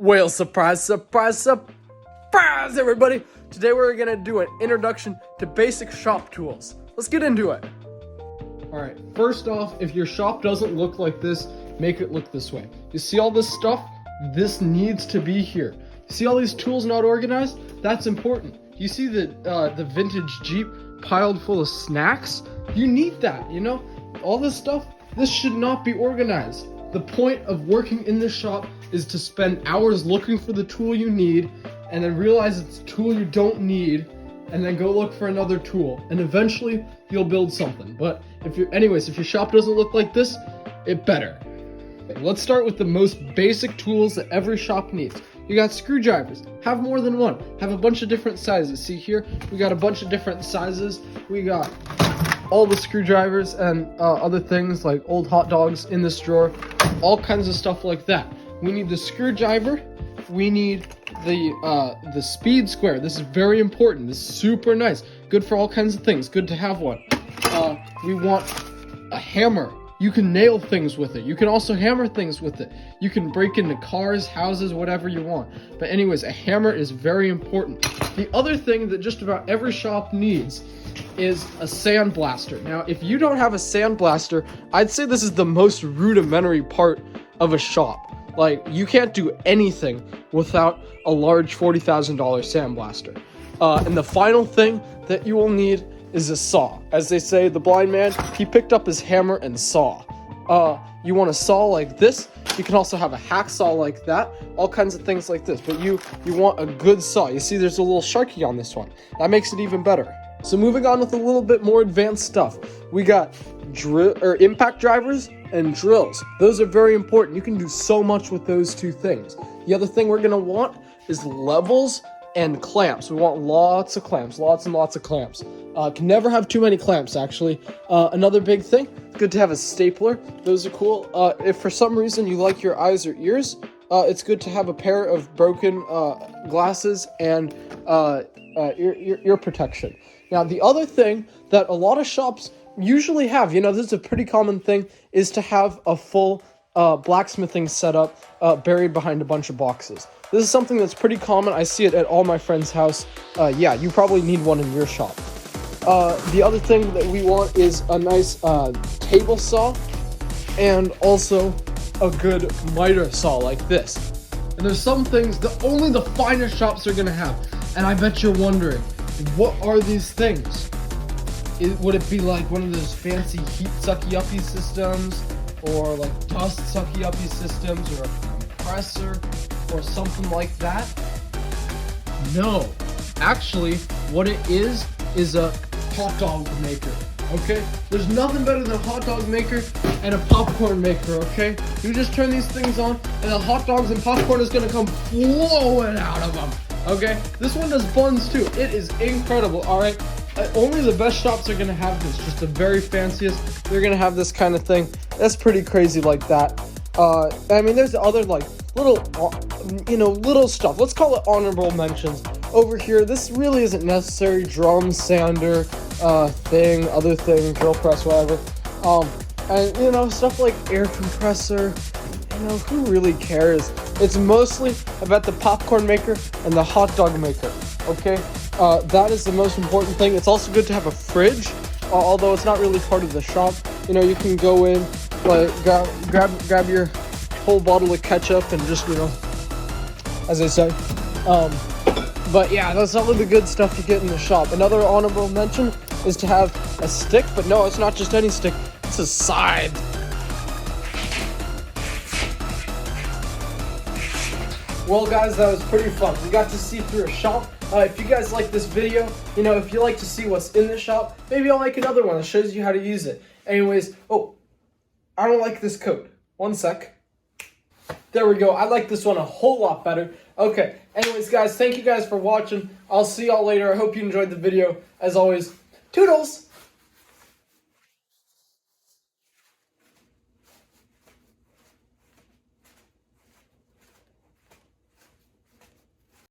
Well, surprise, surprise, surprise, everybody! Today we're gonna do an introduction to basic shop tools. Let's get into it. Alright, first off, if your shop doesn't look like this, make it look this way. You see all this stuff? This needs to be here. See all these tools not organized? That's important. You see the vintage Jeep piled full of snacks? You need that, you know? All this stuff, this should not be organized. The point of working in this shop is to spend hours looking for the tool you need and then realize it's a tool you don't need and then go look for another tool and eventually you'll build something. But if your shop doesn't look like this, it better. Okay, let's start with the most basic tools that every shop needs. You got screwdrivers. Have more than one. Have a bunch of different sizes. See here, we got a bunch of different sizes. We got all the screwdrivers and other things like old hot dogs in this drawer. All kinds of stuff like that. We need the screwdriver. We need the speed square. This is very important. This is super nice. Good for all kinds of things. Good to have one. We want a hammer. You can nail things with it. You can also hammer things with it. You can break into cars, houses, whatever you want. But anyways, a hammer is very important. The other thing that just about every shop needs is a sandblaster. Now, if you don't have a sandblaster, I'd say this is the most rudimentary part of a shop. Like, you can't do anything without a large $40,000 sandblaster. And the final thing that you will need is a saw. As they say, the blind man, he picked up his hammer and saw. You want a saw like this. You can also have a hacksaw like that. All kinds of things like this. But you want a good saw. You see there's a little Sharky on this one. That makes it even better. So moving on with a little bit more advanced stuff. We got impact drivers and drills. Those are very important. You can do so much with those two things. The other thing we're gonna want is levels and clamps. We want lots of clamps, lots and lots of clamps. Can never have too many clamps, actually. Another big thing, good to have a stapler. Those are cool. If for some reason you like your eyes or ears, it's good to have a pair of broken glasses and ear protection. Now, the other thing that a lot of shops usually have, this is a pretty common thing, is to have a full blacksmithing setup buried behind a bunch of boxes. This is something that's pretty common. I see it at all my friends' house. Yeah, you probably need one in your shop. The other thing that we want is a nice table saw and also a good miter saw like this. And there's some things that only the finest shops are gonna have. And I bet you're wondering, what are these things? Would it be like one of those fancy heat sucky-uppy systems, or like dust sucky-uppy systems, or a compressor, or something like that? No. Actually, what it is a hot dog maker, okay? There's nothing better than a hot dog maker and a popcorn maker, okay? You just turn these things on, and the hot dogs and popcorn is gonna come flowing out of them, okay? This one does buns too. It is incredible, all right? Only the best shops are gonna have this, just the very fanciest. They're gonna have this kind of thing. That's pretty crazy like that. I mean, there's other like little stuff. Let's call it honorable mentions. Over here, this really isn't necessary. Drum sander, other thing, drill press, whatever. And stuff like air compressor. Who really cares? It's mostly about the popcorn maker and the hot dog maker. Okay, that is the most important thing. It's also good to have a fridge, although it's not really part of the shop. You can go in, like grab your whole bottle of ketchup and just as I say. But yeah, that's all of the good stuff you get in the shop. Another honorable mention is to have a stick, but no, it's not just any stick. It's a scythe. Well, guys, that was pretty fun. We got to see through a shop. If you guys like this video, if you like to see what's in the shop, maybe I'll make another one that shows you how to use it. Anyways, I don't like this coat. One sec. There we go. I like this one a whole lot better. Okay. Anyways, guys, thank you guys for watching. I'll see y'all later. I hope you enjoyed the video. As always, toodles!